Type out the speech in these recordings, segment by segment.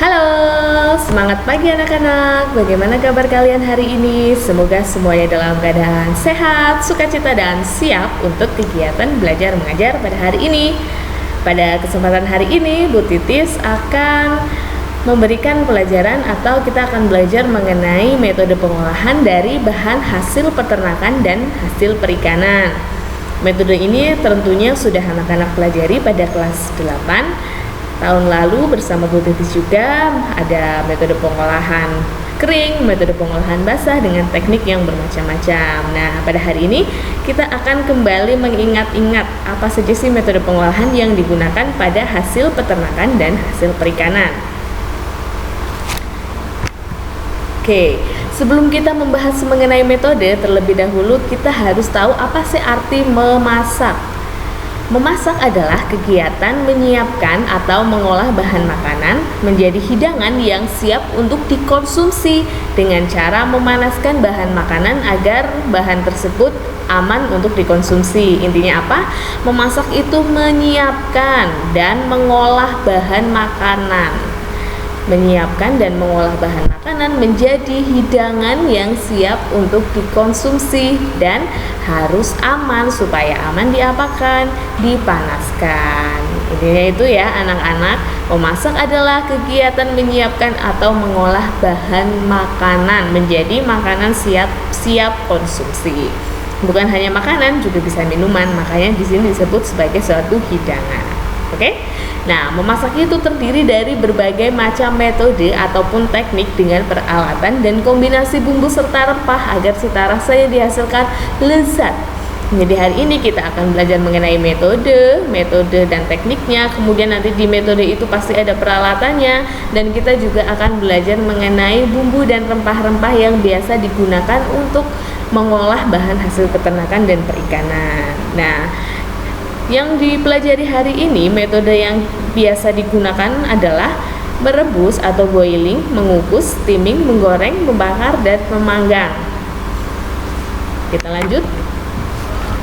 Halo, semangat pagi anak-anak. Bagaimana kabar kalian hari ini? Semoga semuanya dalam keadaan sehat, sukacita, dan siap untuk kegiatan belajar mengajar pada hari ini. Pada kesempatan hari ini, Bu Titis akan memberikan pelajaran atau kita akan belajar mengenai metode pengolahan dari bahan hasil peternakan dan hasil perikanan. Metode ini tentunya sudah anak-anak pelajari pada kelas 8 tahun lalu bersama Bu Titis. Juga ada metode pengolahan kering, metode pengolahan basah dengan teknik yang bermacam-macam. Nah, pada hari ini kita akan kembali mengingat-ingat apa saja sih metode pengolahan yang digunakan pada hasil peternakan dan hasil perikanan. Oke, sebelum kita membahas mengenai metode, terlebih dahulu kita harus tahu apa sih arti memasak. Memasak adalah kegiatan menyiapkan atau mengolah bahan makanan menjadi hidangan yang siap untuk dikonsumsi dengan cara memanaskan bahan makanan agar bahan tersebut aman untuk dikonsumsi. Intinya apa? Memasak itu menyiapkan dan mengolah bahan makanan. Menyiapkan dan mengolah bahan makanan menjadi hidangan yang siap untuk dikonsumsi dan harus aman. Supaya aman diapakan? Dipanaskan. Intinya itu ya anak-anak, memasak adalah kegiatan menyiapkan atau mengolah bahan makanan menjadi makanan siap konsumsi. Bukan hanya makanan, juga bisa minuman. Makanya di sini disebut sebagai suatu hidangan. Oke? Nah, memasak itu terdiri dari berbagai macam metode ataupun teknik dengan peralatan dan kombinasi bumbu serta rempah agar cita rasa yang dihasilkan lezat. Jadi hari ini kita akan belajar mengenai metode dan tekniknya. Kemudian nanti di metode itu pasti ada peralatannya, dan kita juga akan belajar mengenai bumbu dan rempah-rempah yang biasa digunakan untuk mengolah bahan hasil peternakan dan perikanan. Nah, yang dipelajari hari ini, metode yang biasa digunakan adalah merebus atau boiling, mengukus, steaming, menggoreng, membakar, dan memanggang. Kita lanjut.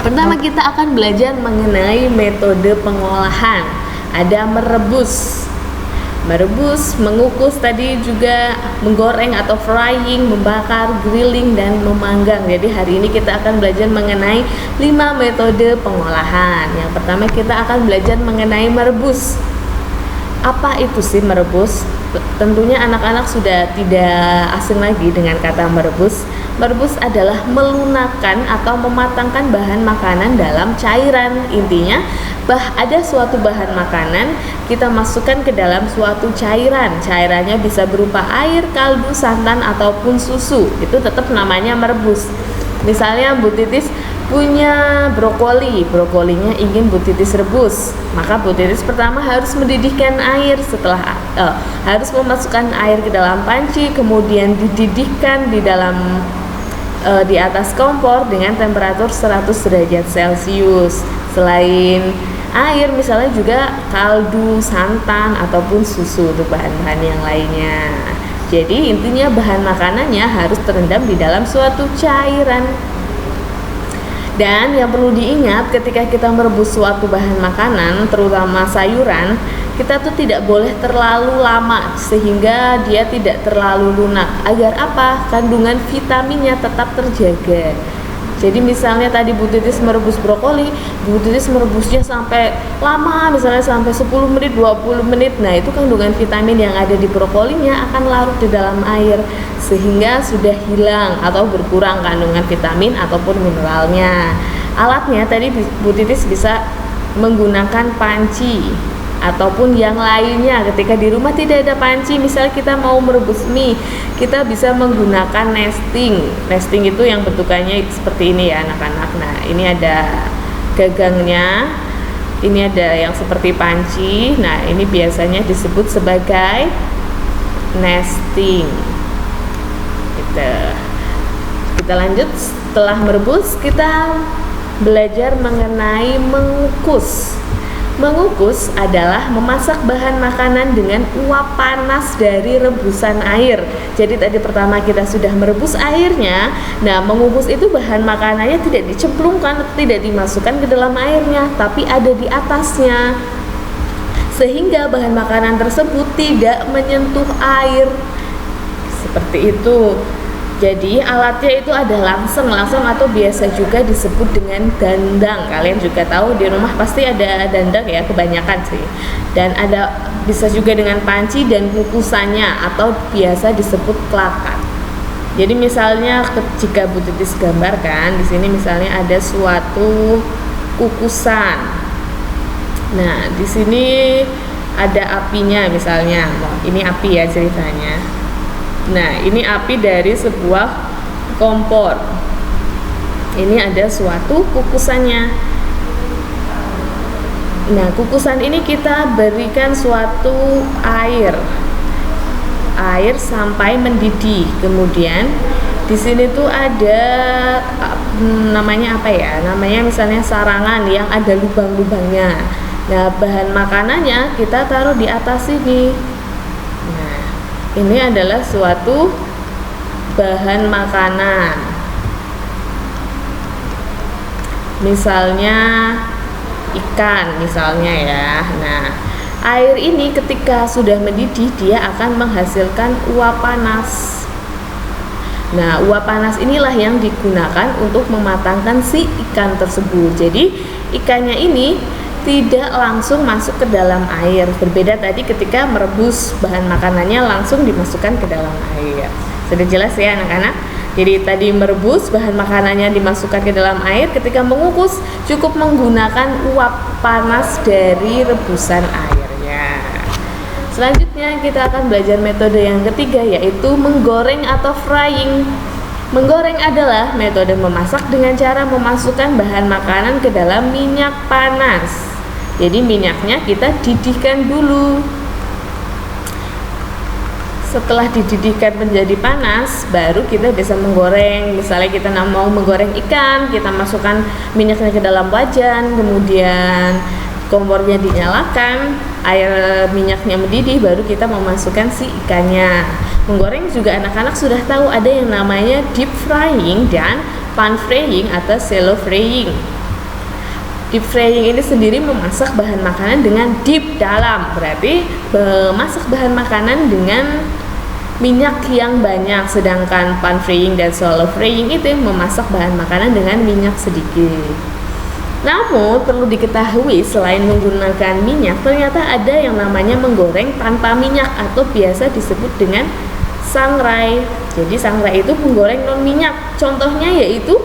Pertama kita akan belajar mengenai metode pengolahan. Ada merebus, mengukus, tadi juga menggoreng atau frying, membakar, grilling, dan memanggang. Jadi hari ini kita akan belajar mengenai 5 metode pengolahan. Yang pertama kita akan belajar mengenai merebus. Apa itu sih merebus? Tentunya anak-anak sudah tidak asing lagi dengan kata merebus. Merebus adalah melunakkan atau mematangkan bahan makanan dalam cairan. Intinya, ada suatu bahan makanan kita masukkan ke dalam suatu cairan. Cairannya bisa berupa air, kaldu, santan, ataupun susu. Itu tetap namanya merebus. Misalnya Bu Titis punya brokolinya ingin Bu Titis rebus, maka Bu Titis pertama harus mendidihkan air. Setelah harus memasukkan air ke dalam panci, kemudian dididihkan di atas kompor dengan temperatur 100 derajat Celcius. Selain air, misalnya juga kaldu, santan, ataupun susu untuk bahan-bahan yang lainnya. Jadi intinya bahan makanannya harus terendam di dalam suatu cairan. Dan yang perlu diingat ketika kita merebus suatu bahan makanan, terutama sayuran, kita tuh tidak boleh terlalu lama sehingga dia tidak terlalu lunak. Agar apa? Kandungan vitaminnya tetap terjaga. Jadi misalnya tadi Bu Titis merebus brokoli, Bu Titis merebusnya sampai lama, misalnya sampai 10 menit, 20 menit. Nah, itu kandungan vitamin yang ada di brokolinya akan larut di dalam air sehingga sudah hilang atau berkurang kandungan vitamin ataupun mineralnya. Alatnya tadi Bu Titis bisa menggunakan panci ataupun yang lainnya. Ketika di rumah tidak ada panci, misalnya kita mau merebus mie, kita bisa menggunakan nesting. Nesting itu yang bentukannya seperti ini ya anak-anak. Nah, ini ada gagangnya, ini ada yang seperti panci. Nah, ini biasanya disebut sebagai nesting. Kita lanjut. Setelah merebus, kita belajar mengenai mengukus. Mengukus adalah memasak bahan makanan dengan uap panas dari rebusan air. Jadi tadi pertama kita sudah merebus airnya. Nah, mengukus itu bahan makanannya tidak dicemplungkan, tidak dimasukkan ke dalam airnya, tapi ada di atasnya. sehingga bahan makanan tersebut tidak menyentuh air. Seperti itu. Jadi alatnya itu ada langseng atau biasa juga disebut dengan dandang. Kalian juga tahu di rumah pasti ada dandang ya, kebanyakan sih. Dan ada bisa juga dengan panci dan kukusannya atau biasa disebut klakat. Jadi misalnya jika Bu Titis gambarkan di sini misalnya ada suatu kukusan. Nah, di sini ada apinya misalnya. Ini api ya ceritanya. Nah, ini api dari sebuah kompor. Ini ada suatu kukusannya. Nah, kukusan ini kita berikan suatu air sampai mendidih. Kemudian di sini tuh ada namanya apa ya? Namanya misalnya sarangan yang ada lubang-lubangnya. Nah, bahan makanannya kita taruh di atas sini. Nah, ini adalah suatu bahan makanan. Misalnya ikan misalnya ya. Nah, air ini ketika sudah mendidih dia akan menghasilkan uap panas. Nah, uap panas inilah yang digunakan untuk mematangkan si ikan tersebut. Jadi, ikannya ini tidak langsung masuk ke dalam air. Berbeda tadi ketika merebus bahan makanannya langsung dimasukkan ke dalam air. Sudah jelas ya anak-anak? Jadi tadi merebus bahan makanannya dimasukkan ke dalam air, ketika mengukus cukup menggunakan uap panas dari rebusan airnya. Selanjutnya kita akan belajar metode yang ketiga, yaitu menggoreng atau frying. Menggoreng adalah metode memasak dengan cara memasukkan bahan makanan ke dalam minyak panas. Jadi minyaknya kita didihkan dulu. Setelah dididihkan menjadi panas, baru kita bisa menggoreng. Misalnya kita mau menggoreng ikan, kita masukkan minyaknya ke dalam wajan, kemudian kompornya dinyalakan, air minyaknya mendidih, baru kita memasukkan si ikannya. Menggoreng juga anak-anak sudah tahu ada yang namanya deep frying dan pan frying atau shallow frying. Deep frying ini sendiri memasak bahan makanan dengan deep dalam, berarti memasak bahan makanan dengan minyak yang banyak, sedangkan pan frying dan shallow frying itu memasak bahan makanan dengan minyak sedikit. Namun perlu diketahui selain menggunakan minyak, ternyata ada yang namanya menggoreng tanpa minyak atau biasa disebut dengan sangrai. Jadi sangrai itu menggoreng non minyak. Contohnya yaitu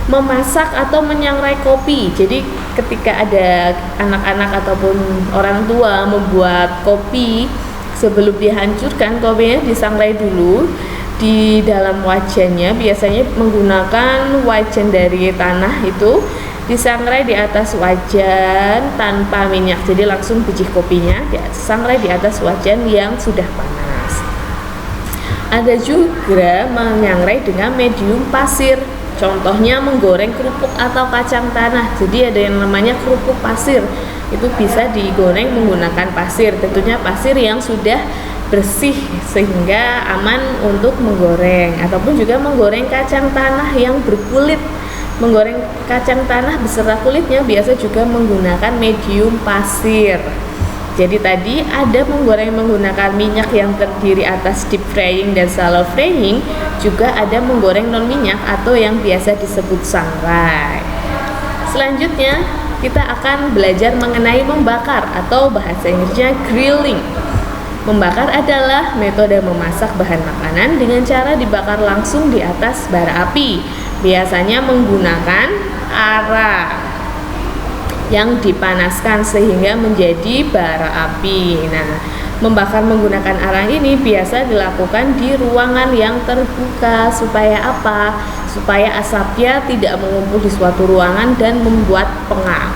memasak atau menyangrai kopi. Jadi ketika ada anak-anak ataupun orang tua membuat kopi, sebelum dihancurkan kopinya disangrai dulu di dalam wajannya. Biasanya menggunakan wajan dari tanah itu, disangrai di atas wajan tanpa minyak. Jadi langsung biji kopinya disangrai di atas wajan yang sudah panas. Ada juga menyangrai dengan medium pasir. Contohnya menggoreng kerupuk atau kacang tanah. Jadi ada yang namanya kerupuk pasir. Itu bisa digoreng menggunakan pasir. Tentunya pasir yang sudah bersih sehingga aman untuk menggoreng. Ataupun juga menggoreng kacang tanah yang berkulit. Menggoreng kacang tanah beserta kulitnya biasa juga menggunakan medium pasir. Jadi tadi ada menggoreng menggunakan minyak yang terdiri atas deep frying dan shallow frying, juga ada menggoreng non minyak atau yang biasa disebut sangrai. Selanjutnya kita akan belajar mengenai membakar atau bahasa Inggrisnya grilling. Membakar adalah metode memasak bahan makanan dengan cara dibakar langsung di atas bara api. Biasanya menggunakan arang yang dipanaskan sehingga menjadi bara api. Nah, membakar menggunakan arang ini biasa dilakukan di ruangan yang terbuka. Supaya apa? Supaya asapnya tidak mengumpul di suatu ruangan dan membuat pengap.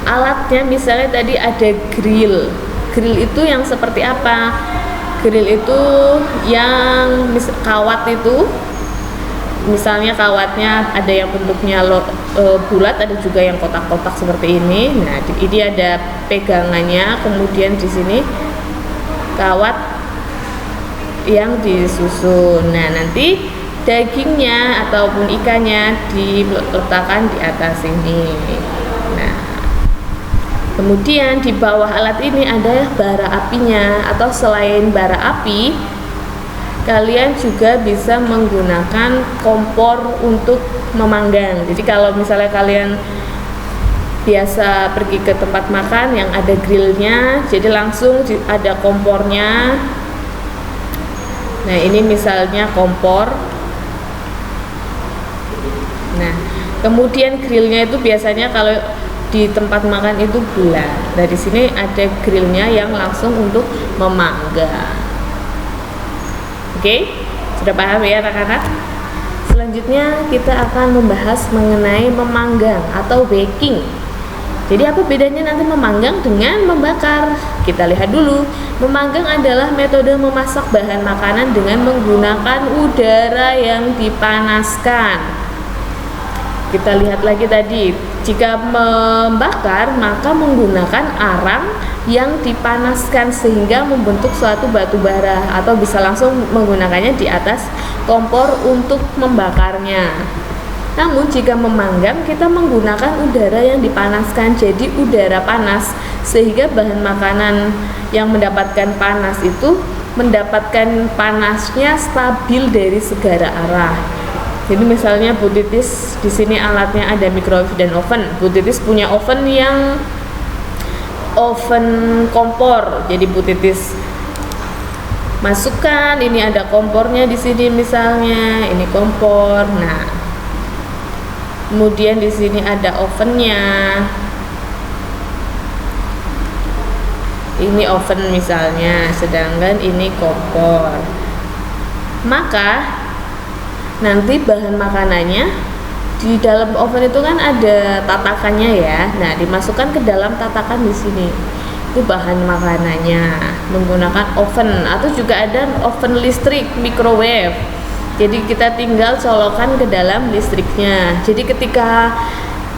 Alatnya misalnya tadi ada grill. Grill itu yang seperti apa? Grill itu yang kawat itu, misalnya kawatnya ada yang bentuknya bulat, ada juga yang kotak-kotak seperti ini. Nah, ini ada pegangannya, kemudian di sini kawat yang disusun. Nah, nanti dagingnya ataupun ikannya diletakkan di atas ini. Nah, Kemudian di bawah alat ini ada bara apinya, atau selain bara api kalian juga bisa menggunakan kompor untuk memanggang. Jadi kalau misalnya kalian biasa pergi ke tempat makan yang ada grillnya, jadi langsung ada kompornya. Nah, ini misalnya kompor. Nah, kemudian grillnya itu biasanya kalau di tempat makan itu bulat. Nah, di sini ada grillnya yang langsung untuk memanggang. Oke, sudah paham ya anak-anak? Selanjutnya kita akan membahas mengenai memanggang atau baking. Jadi apa bedanya nanti memanggang dengan membakar? Kita lihat dulu. Memanggang adalah metode memasak bahan makanan dengan menggunakan udara yang dipanaskan. Kita lihat lagi tadi, jika membakar maka menggunakan arang yang dipanaskan sehingga membentuk suatu batu bara, atau bisa langsung menggunakannya di atas kompor untuk membakarnya. Namun jika memanggang kita menggunakan udara yang dipanaskan, jadi udara panas, sehingga bahan makanan yang mendapatkan panas itu mendapatkan panasnya stabil dari segala arah. Jadi misalnya Bu Titis di sini alatnya ada microwave dan oven. Bu Titis punya oven yang oven kompor. Jadi Bu Titis masukkan, ini ada kompornya di sini misalnya, ini kompor. Nah, kemudian di sini ada ovennya. Ini oven misalnya, sedangkan ini kompor. Maka nanti bahan makanannya di dalam oven itu kan ada tatakannya ya. Nah, dimasukkan ke dalam tatakan di sini. Itu bahan makanannya menggunakan oven, atau juga ada oven listrik, microwave. Jadi kita tinggal colokan ke dalam listriknya. Jadi ketika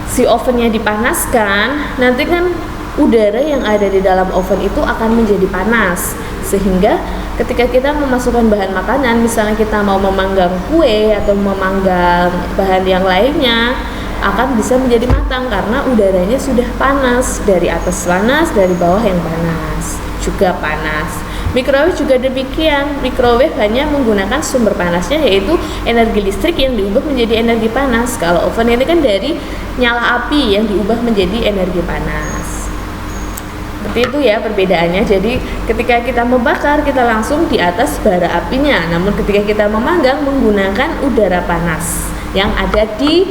si ovennya dipanaskan, nanti kan udara yang ada di dalam oven itu akan menjadi panas, sehingga ketika kita memasukkan bahan makanan, misalnya kita mau memanggang kue atau memanggang bahan yang lainnya, akan bisa menjadi matang karena udaranya sudah panas, dari atas panas, dari bawah yang panas juga panas. Microwave juga demikian. Microwave hanya menggunakan sumber panasnya yaitu energi listrik yang diubah menjadi energi panas. Kalau oven ini kan dari nyala api yang diubah menjadi energi panas. Seperti itu ya perbedaannya. Jadi ketika kita membakar, kita langsung di atas bara apinya. Namun ketika kita memanggang menggunakan udara panas yang ada di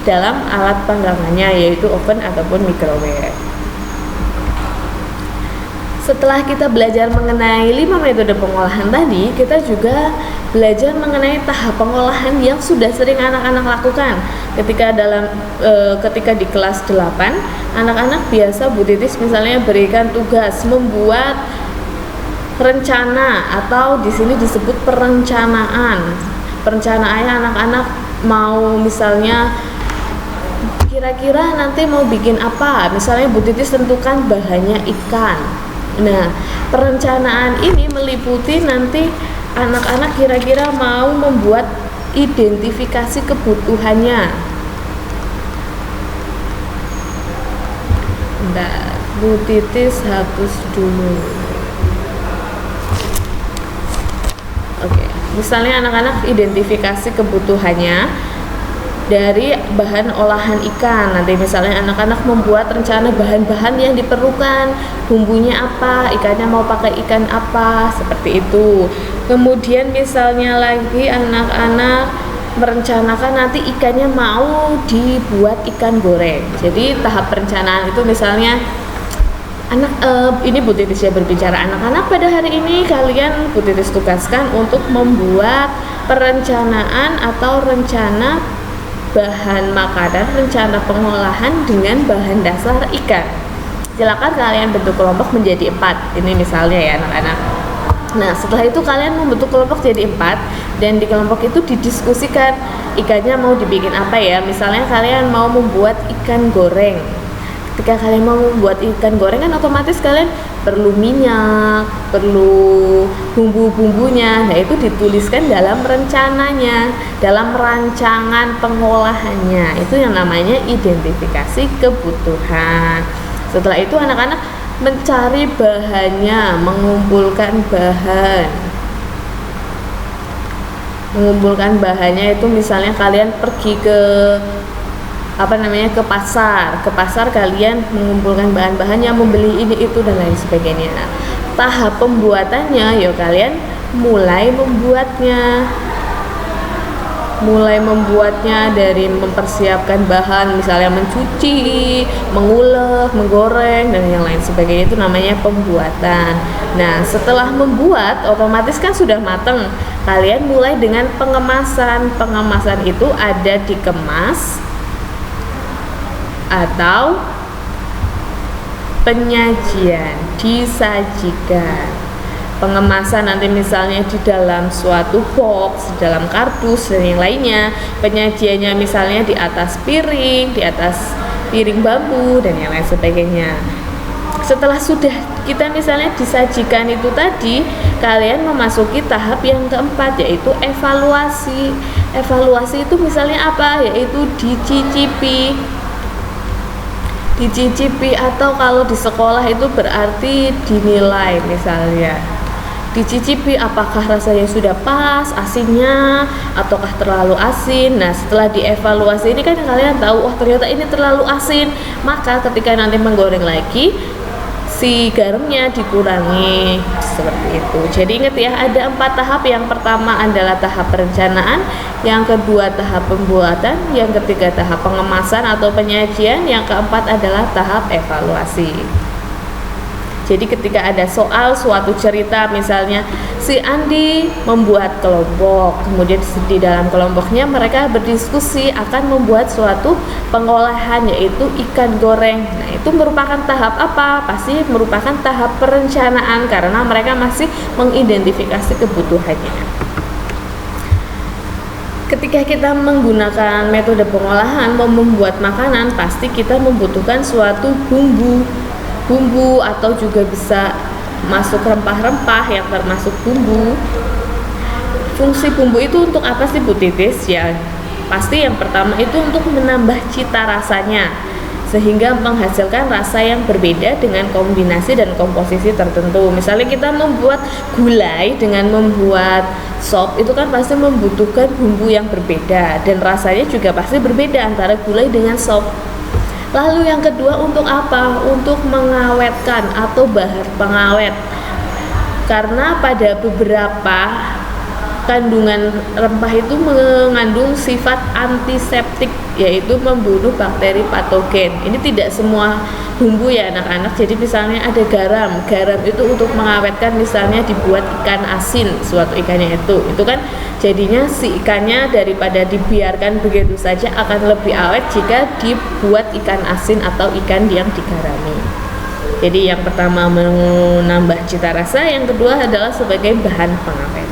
dalam alat panggangannya, yaitu oven ataupun microwave. Setelah kita belajar mengenai 5 metode pengolahan tadi, kita juga belajar mengenai tahap pengolahan yang sudah sering anak-anak lakukan. Ketika di kelas 8, anak-anak biasa Bu Titis misalnya berikan tugas membuat rencana, atau di sini disebut perencanaan. Perencanaannya anak-anak mau misalnya kira-kira nanti mau bikin apa. Misalnya Bu Titis tentukan bahannya ikan. Nah, perencanaan ini meliputi nanti anak-anak kira-kira mau membuat identifikasi kebutuhannya. Bentar, Bu Titis hapus dulu. Oke, misalnya anak-anak identifikasi kebutuhannya dari bahan olahan ikan. Nanti misalnya anak-anak membuat rencana bahan-bahan yang diperlukan, bumbunya apa, ikannya mau pakai ikan apa, seperti itu. Kemudian misalnya lagi anak-anak merencanakan nanti ikannya mau dibuat ikan goreng. Jadi tahap perencanaan itu misalnya ini Bu Titis ya berbicara, anak-anak pada hari ini kalian Bu Titis tugaskan untuk membuat perencanaan atau rencana bahan makanan, rencana pengolahan dengan bahan dasar ikan. Silakan kalian bentuk kelompok menjadi 4. Ini misalnya ya anak-anak. Nah, setelah itu kalian membentuk kelompok jadi 4, dan di kelompok itu didiskusikan ikannya mau dibikin apa ya. Misalnya kalian mau membuat ikan goreng. Ketika kalian mau membuat ikan goreng kan otomatis kalian perlu minyak, perlu bumbu-bumbunya. Nah, itu dituliskan dalam rencananya, dalam rancangan pengolahannya. Itu yang namanya identifikasi kebutuhan. Setelah itu anak-anak mencari bahannya, mengumpulkan bahan. Mengumpulkan bahannya itu misalnya kalian pergi ke ke pasar. Ke pasar kalian mengumpulkan bahan-bahannya, membeli ini itu dan lain sebagainya. Tahap pembuatannya ya kalian mulai membuatnya dari mempersiapkan bahan, misalnya mencuci, mengulek, menggoreng dan yang lain sebagainya, itu namanya pembuatan. Nah, setelah membuat otomatis kan sudah matang. Kalian mulai dengan pengemasan. Pengemasan itu ada dikemas atau penyajian, disajikan. Pengemasan nanti misalnya di dalam suatu box, di dalam kardus dan yang lainnya. Penyajiannya misalnya di atas piring bambu dan yang lain sebagainya. Setelah sudah kita misalnya disajikan itu tadi, kalian memasuki tahap yang keempat, yaitu evaluasi. Evaluasi itu misalnya apa? Yaitu dicicipi atau kalau di sekolah itu berarti dinilai, misalnya dicicipi apakah rasanya sudah pas asinnya ataukah terlalu asin. Nah, setelah dievaluasi ini kan kalian tahu, oh ternyata ini terlalu asin, maka ketika nanti menggoreng lagi si garamnya dikurangi, seperti itu. Jadi ingat ya, ada 4 tahap. Yang pertama adalah tahap perencanaan, yang kedua tahap pembuatan, yang ketiga tahap pengemasan atau penyajian, yang keempat adalah tahap evaluasi. Jadi ketika ada soal suatu cerita, misalnya si Andi membuat kelompok, kemudian di dalam kelompoknya mereka berdiskusi akan membuat suatu pengolahan, yaitu ikan goreng. Nah, itu merupakan tahap apa? Pasti merupakan tahap perencanaan karena mereka masih mengidentifikasi kebutuhannya. Ketika kita menggunakan metode pengolahan membuat makanan, pasti kita membutuhkan suatu bumbu atau juga bisa masuk rempah-rempah yang termasuk bumbu. Fungsi bumbu itu untuk apa sih Bu Titis? Ya pasti yang pertama itu untuk menambah cita rasanya, sehingga menghasilkan rasa yang berbeda dengan kombinasi dan komposisi tertentu. Misalnya kita membuat gulai dengan membuat sop, itu kan pasti membutuhkan bumbu yang berbeda dan rasanya juga pasti berbeda antara gulai dengan sop. Lalu yang kedua untuk apa? Untuk mengawetkan atau bahan pengawet. Karena pada beberapa kandungan rempah itu mengandung sifat antiseptik, yaitu membunuh bakteri patogen. Ini tidak semua bumbu ya anak-anak. Jadi misalnya ada garam itu untuk mengawetkan, misalnya dibuat ikan asin, suatu ikannya itu kan jadinya si ikannya daripada dibiarkan begitu saja akan lebih awet jika dibuat ikan asin atau ikan yang digarami. Jadi yang pertama menambah cita rasa, yang kedua adalah sebagai bahan pengawet.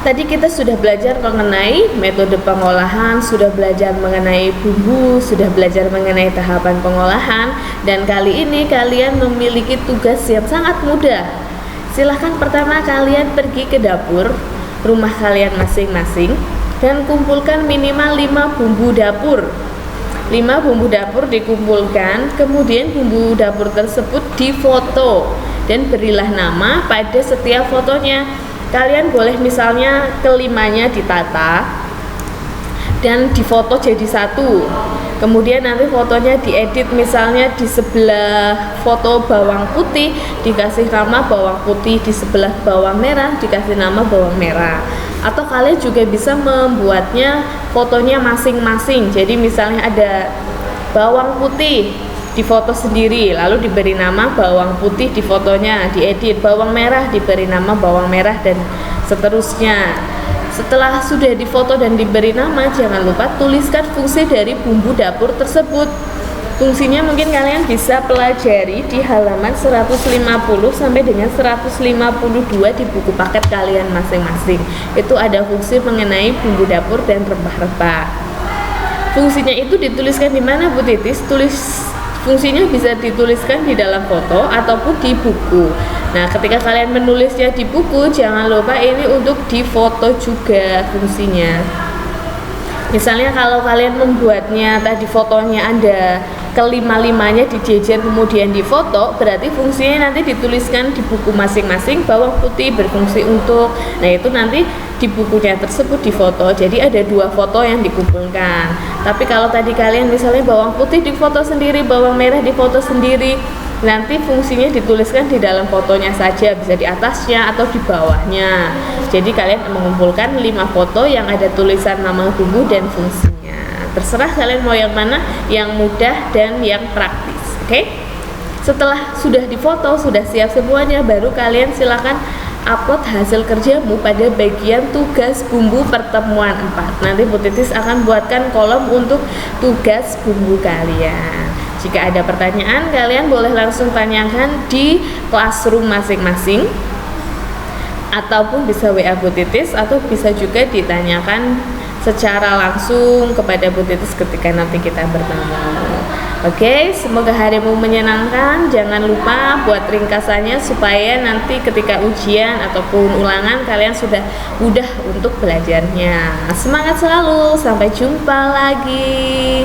Tadi kita sudah belajar mengenai metode pengolahan, sudah belajar mengenai bumbu, sudah belajar mengenai tahapan pengolahan, dan kali ini kalian memiliki tugas yang sangat mudah. Silahkan pertama kalian pergi ke dapur rumah kalian masing-masing dan kumpulkan minimal 5 bumbu dapur. 5 bumbu dapur dikumpulkan, kemudian bumbu dapur tersebut difoto dan berilah nama pada setiap fotonya. Kalian boleh misalnya kelimanya ditata dan difoto jadi satu. Kemudian nanti fotonya diedit, misalnya di sebelah foto bawang putih dikasih nama bawang putih, di sebelah bawang merah dikasih nama bawang merah. Atau kalian juga bisa membuatnya fotonya masing-masing. Jadi misalnya ada bawang putih di foto sendiri, lalu diberi nama bawang putih di fotonya, diedit, bawang merah diberi nama bawang merah, dan seterusnya. Setelah sudah difoto dan diberi nama, jangan lupa tuliskan fungsi dari bumbu dapur tersebut. Fungsinya mungkin kalian bisa pelajari di halaman 150 sampai dengan 152 di buku paket kalian masing-masing. Itu ada fungsi mengenai bumbu dapur dan rempah-rempah. Fungsinya itu dituliskan di mana Bu Titis? Fungsinya bisa dituliskan di dalam foto ataupun di buku. Nah, ketika kalian menulisnya di buku, jangan lupa ini untuk difoto juga fungsinya. Misalnya kalau kalian membuatnya tadi fotonya ada kelima-limanya dijejer kemudian difoto, berarti fungsinya nanti dituliskan di buku masing-masing. Bawang putih berfungsi untuk, nah itu nanti di bukunya tersebut difoto, jadi ada 2 foto yang dikumpulkan. Tapi kalau tadi kalian misalnya bawang putih difoto sendiri, bawang merah difoto sendiri, nanti fungsinya dituliskan di dalam fotonya saja, bisa di atasnya atau di bawahnya. Jadi kalian mengumpulkan 5 foto yang ada tulisan nama bumbu dan fungsinya. Terserah kalian mau yang mana, yang mudah dan yang praktis. Oke? Setelah sudah difoto, sudah siap semuanya, baru kalian silakan upload hasil kerjamu pada bagian tugas bumbu pertemuan 4. Nanti Bu Titis akan buatkan kolom untuk tugas bumbu kalian. Jika ada pertanyaan, kalian boleh langsung tanyakan di classroom masing-masing, ataupun bisa WA Bu Titis, atau bisa juga ditanyakan secara langsung kepada Bu Titis ketika nanti kita bertemu. Oke, semoga harimu menyenangkan. Jangan lupa buat ringkasannya supaya nanti ketika ujian ataupun ulangan kalian sudah mudah untuk belajarnya. Semangat selalu, sampai jumpa lagi.